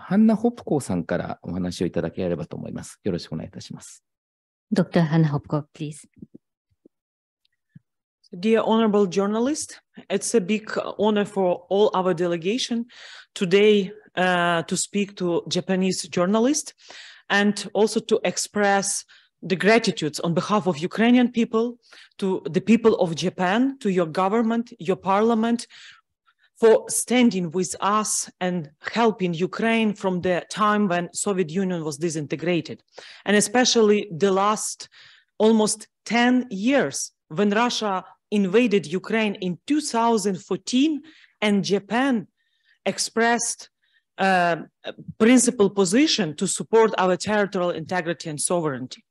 ハンナ・ホプコさんからお話をいただければと思います。よろしくお願いいたします。Dr. Ганна Гопко, please. Dear honorable journalist, it's a big honor for all our delegation today to speak to Japanese journalists and also to express the gratitude on behalf of Ukrainian people, to the people of Japan, to your government, your parliament, for standing with us and helping Ukraine from the time when Soviet Union was disintegrated. And especially the last almost 10 years when Russia invaded Ukraine in 2014 and Japan expressed principal position to support our territorial integrity and sovereignty.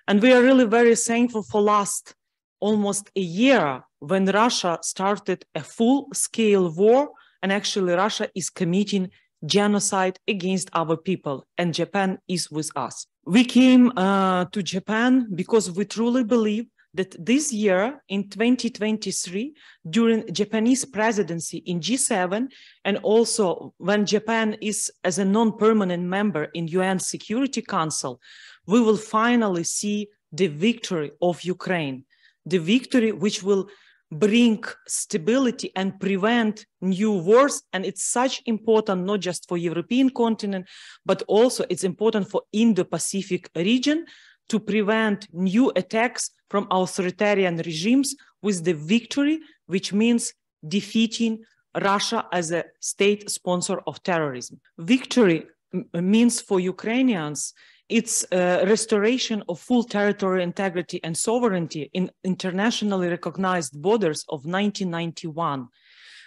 And we are really very thankful for last almost a year when Russia started a full-scale war, and actually Russia is committing genocide against our people, and Japan is with us. We came to Japan because we truly believe that this year in 2023, during Japanese presidency in G7, and also when Japan is as a non-permanent member in UN Security Council, we will finally see the victory of Ukraine, the victory which will bring stability and prevent new wars. And it's such important, not just for European continent, but also it's important for Indo-Pacific region to prevent new attacks from authoritarian regimes with the victory, which means defeating Russia as a state sponsor of terrorism. Victory means for Ukrainians, it's restoration of full territorial integrity and sovereignty in internationally recognized borders of 1991.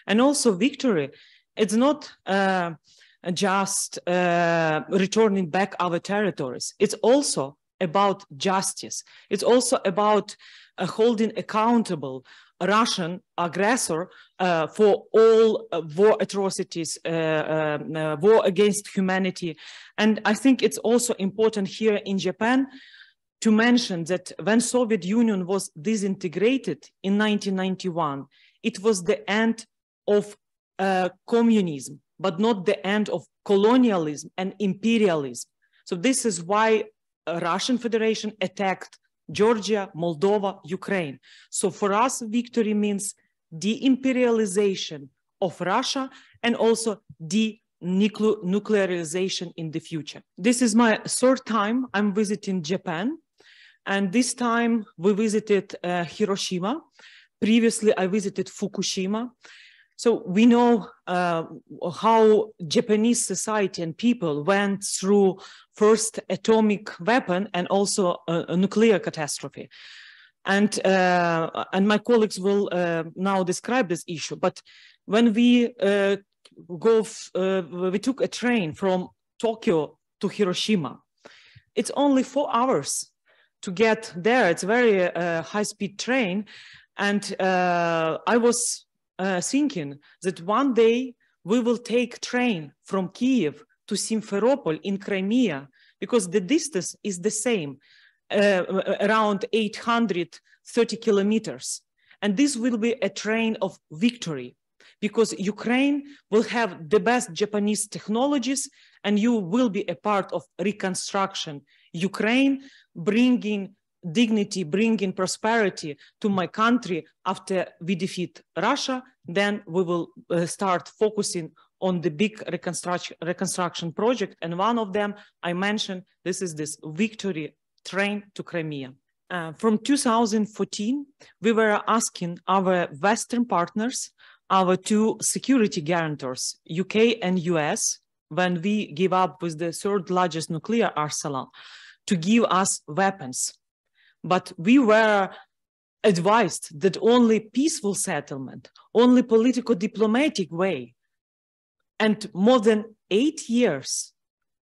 And also victory, it's not just returning back our territories. It's also about justice. It's also about holding accountable Russian aggressor for all war atrocities, war against humanity. And I think it's also important here in Japan to mention that when Soviet Union was disintegrated in 1991, it was the end of communism, but not the end of colonialism and imperialism. So this is why Russian Federation attacked Georgia, Moldova, Ukraine. So for us, victory means de-imperialization of Russia and also de-nuclearization in the future. This is my third time I'm visiting Japan. And this time we visited Hiroshima. Previously, I visited Fukushima. So we know how Japanese society and people went through first atomic weapon and also a nuclear catastrophe. And my colleagues will now describe this issue. But when we we took a train from Tokyo to Hiroshima, it's only 4 hours to get there. It's a very high-speed train. And I was thinking that one day we will take train from Kiev to Simferopol in Crimea, because the distance is the same, around 830 kilometers. And this will be a train of victory, because Ukraine will have the best Japanese technologies, and you will be a part of reconstruction. Ukraine bringing dignity, bringing prosperity to my country after we defeat Russia. Then we will start focusing on the big reconstruction project. And one of them I mentioned, this is this victory train to Crimea. From 2014, we were asking our Western partners, our two security guarantors, UK and US, when we give up with the third largest nuclear arsenal, to give us weapons. But we were advised that only peaceful settlement, only political diplomatic way, and more than 8 years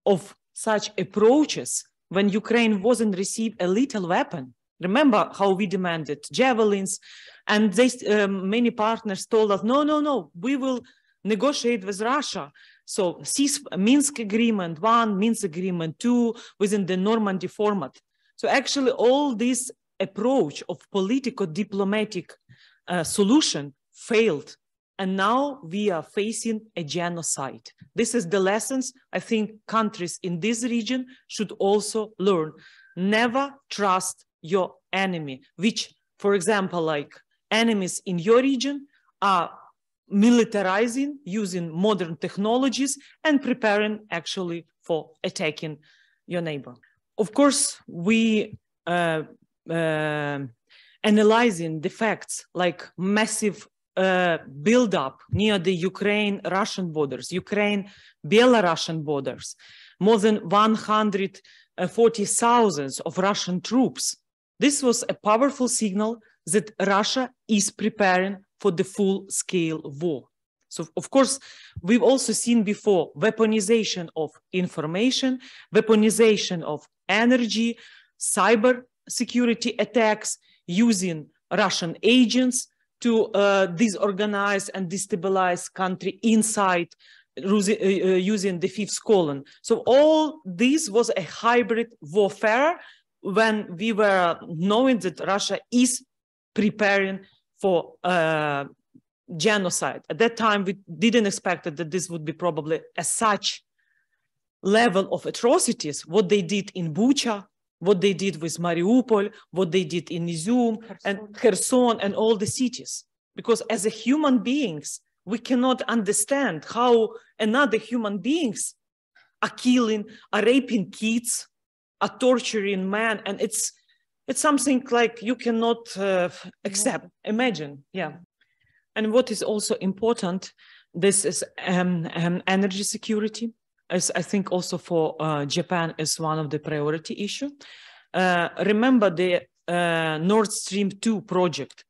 of such approaches when Ukraine wasn't received a lethal weapon. Remember how we demanded javelins, and they, many partners told us, no, we will negotiate with Russia. So Minsk Agreement 1, Minsk Agreement 2, within the Normandy format. So actually all this approach of political diplomatic solution failed and now we are facing a genocide. This is the lessons I think countries in this region should also learn. Never trust your enemy, which, for example, like enemies in your region are militarizing, using modern technologies and preparing actually for attacking your neighbor. Of course, we analyzing the facts like massive build-up near the Ukraine-Russian borders, Ukraine-Belarusian borders, more than 140,000 of Russian troops. This was a powerful signal that Russia is preparing for the full-scale war. So, of course, we've also seen before weaponization of information, weaponization of energy, cyber security attacks, using Russian agents to disorganize and destabilize country inside, using the fifth column. So all this was a hybrid warfare when we were knowing that Russia is preparing for genocide. At that time, we didn't expect that this would be probably as such level of atrocities, what they did in Bucha, what they did with Mariupol, what they did in Izium and Kherson and all the cities. Because as a human beings, we cannot understand how another human beings are killing, are raping kids, are torturing men. And it's something like you cannot accept, imagine, yeah. And what is also important, this is energy security. As I think also for Japan is one of the priority issue. Remember the Nord Stream 2 project,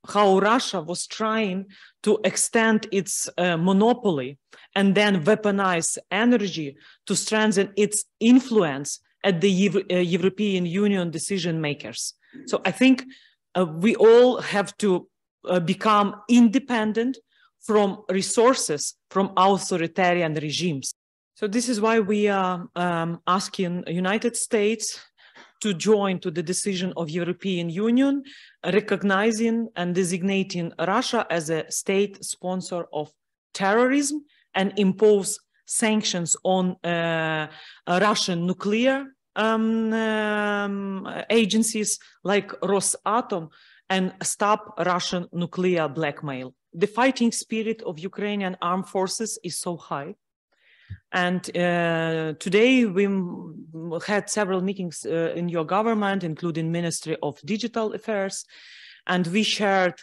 how Russia was trying to extend its monopoly and then weaponize energy to strengthen its influence at the European Union decision makers. So I think we all have to become independent from resources from authoritarian regimes. So this is why we are asking United States to join to the decision of European Union, recognizing and designating Russia as a state sponsor of terrorism and impose sanctions on Russian nuclear agencies like Rosatom and stop Russian nuclear blackmail. The fighting spirit of Ukrainian armed forces is so high. And today we had several meetings in your government, including Ministry of Digital Affairs, and we shared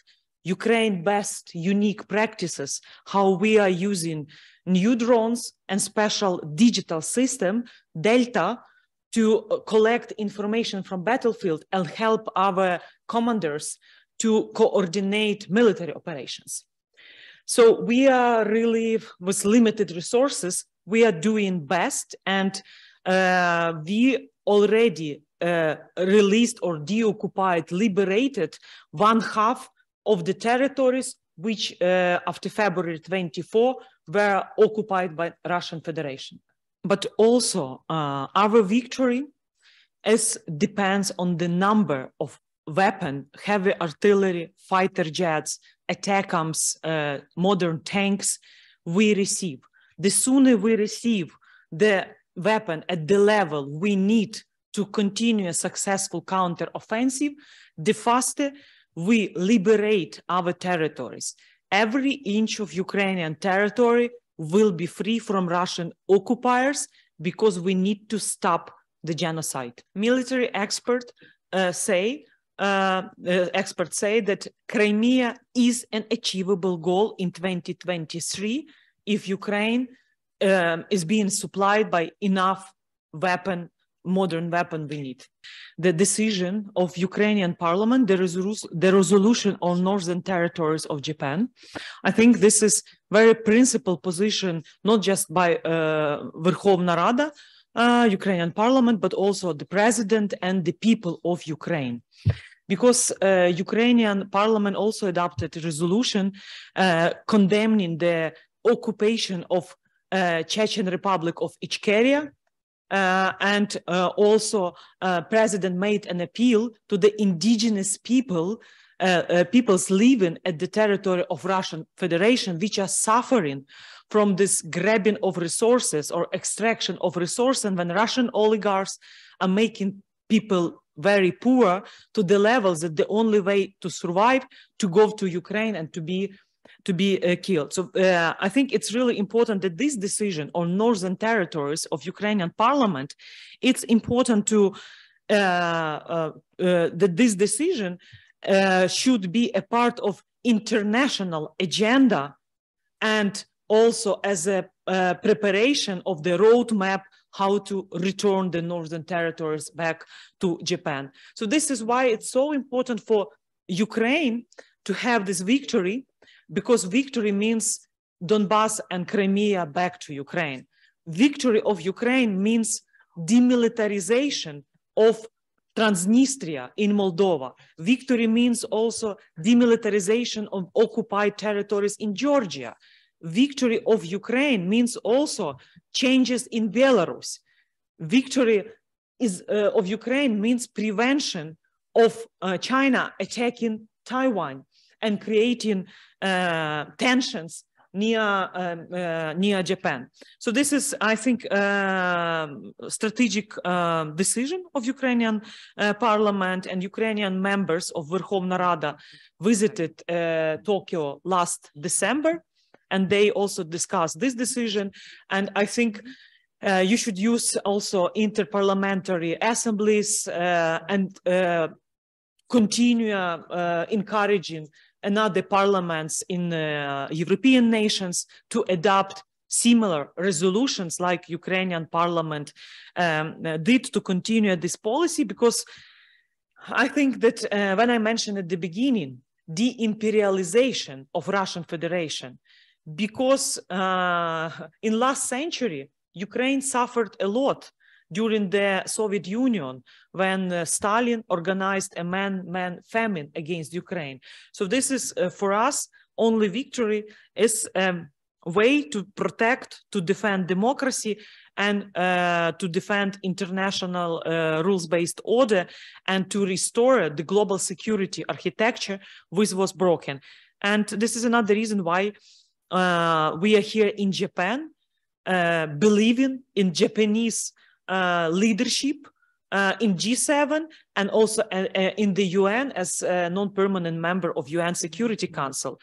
Ukraine best unique practices, how we are using new drones and special digital system, Delta, to collect information from battlefield and help our commanders to coordinate military operations. So we are really, with limited resources, we are doing best, and we already released or deoccupied, liberated 1/2 of the territories which after February 24 were occupied by Russian Federation. But also our victory depends on the number of weapons, heavy artillery, fighter jets, ATACMS, modern tanks we receive. The sooner we receive the weapon at the level we need to continue a successful counter-offensive, the faster we liberate our territories. Every inch of Ukrainian territory will be free from Russian occupiers because we need to stop the genocide. Military experts say that Crimea is an achievable goal in 2023 if Ukraine is being supplied by enough modern weapon we need. The decision of Ukrainian parliament, the resolution on northern territories of Japan, I think this is very principled position, not just by Верховна Рада, Ukrainian parliament, but also the president and the people of Ukraine. Because Ukrainian parliament also adopted a resolution condemning the occupation of Chechen Republic of Ichkeria, and also president made an appeal to the indigenous people peoples living at the territory of Russian Federation, which are suffering from this grabbing of resources or extraction of resources, and when Russian oligarchs are making people very poor to the levels that the only way to survive to go to Ukraine and to be killed. So I think it's really important that this decision on northern territories of Ukrainian parliament, it's important to that this decision should be a part of international agenda and also as a preparation of the roadmap how to return the northern territories back to Japan. So this is why it's so important for Ukraine to have this victory, because victory means Donbass and Crimea back to Ukraine. Victory of Ukraine means demilitarization of Transnistria in Moldova. Victory means also demilitarization of occupied territories in Georgia. Victory of Ukraine means also changes in Belarus. Victory of Ukraine means prevention of China attacking Taiwan and creating tensions near Japan. So this is, I think, strategic decision of Ukrainian parliament, and Ukrainian members of Verkhovna Rada visited Tokyo last December, and they also discussed this decision. And I think you should use also interparliamentary assemblies and continue encouraging another parliaments in European nations to adopt similar resolutions like Ukrainian parliament did to continue this policy, because I think that when I mentioned at the beginning, de-imperialization of Russian Federation, because in last century, Ukraine suffered a lot during the Soviet Union when Stalin organized a man-man famine against Ukraine. So this is for us, only victory is a way to protect, to defend democracy and to defend international rules-based order and to restore the global security architecture which was broken. And this is another reason why we are here in Japan, believing in Japanese leadership in G7 and also in the UN as a non-permanent member of UN Security Council.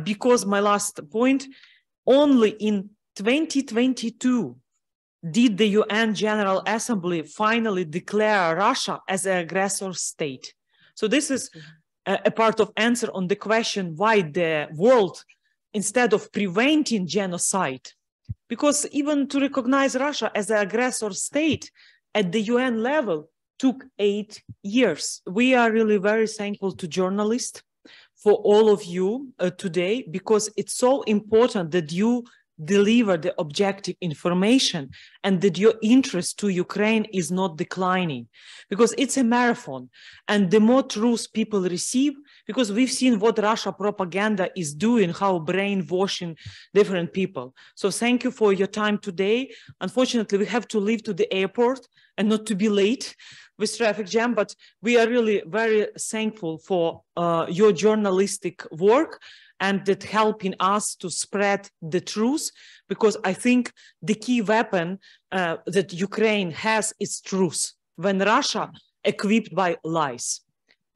Because my last point, only in 2022 did the UN General Assembly finally declare Russia as an aggressor state. So this is a part of answer on the question why the world, instead of preventing genocide, because even to recognize Russia as an aggressor state at the UN level took 8 years. We are really very thankful to journalists, for all of you today, because it's so important that you deliver the objective information and that your interest to Ukraine is not declining, because it's a marathon. And the more truth people receive, because we've seen what Russia propaganda is doing, how brainwashing different people. So thank you for your time today. Unfortunately, we have to leave to the airport and not to be late with traffic jam, but we are really very thankful for your journalistic work and that helping us to spread the truth, because I think the key weapon that Ukraine has is truth when Russia equipped by lies.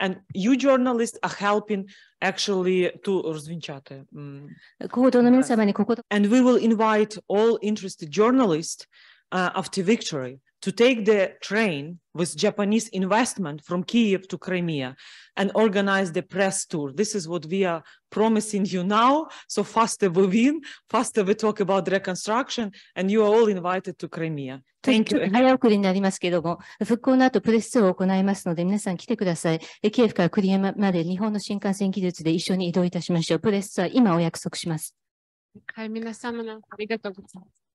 And you journalists are helping actually to розвінчати. And we will invite all interested journalists after victory to take the train with Japanese investment from Kyiv to Crimea and organize the press tour. This is what we are promising you now. So faster we win, faster we talk about reconstruction, and you are all invited to Crimea. Thank you. 早送りになりますけれども、復興の後プレスツアーを行いますので、皆さん来てください。キエフからクリミアまで日本の新幹線技術で一緒に移動いたしましょう。プレスツアー、今お約束します。はい、皆様ありがとうございます。